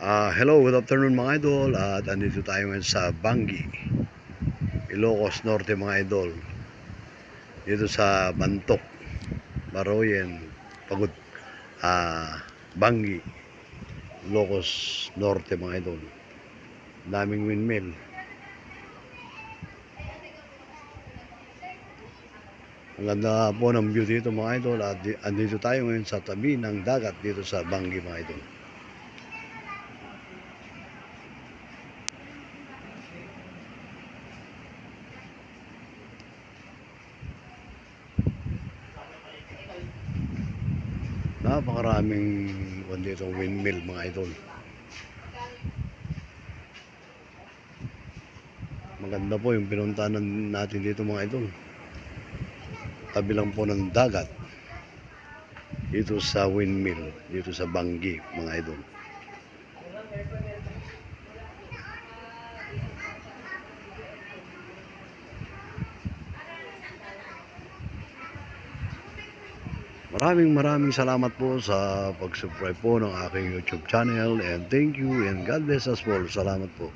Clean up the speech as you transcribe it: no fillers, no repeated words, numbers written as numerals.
Hello, good afternoon mga idol. At andito tayo ngayon sa Bangi, Ilocos Norte mga idol. Dito sa Bantok, Baroyen, Pagod, Bangi, Ilocos Norte mga idol. Daming windmill. Ang ganda po ng view dito mga idol. At andito tayo ngayon sa tabi ng dagat dito sa Bangi mga idol. Napakaraming dito windmill mga idol. Maganda po yung pinuntahan natin dito mga idol. Tabi lang po ng dagat dito sa windmill, dito sa Bangi mga idol. Maraming salamat po sa pag-subscribe po ng aking YouTube channel, and thank you and God bless us all. Salamat po.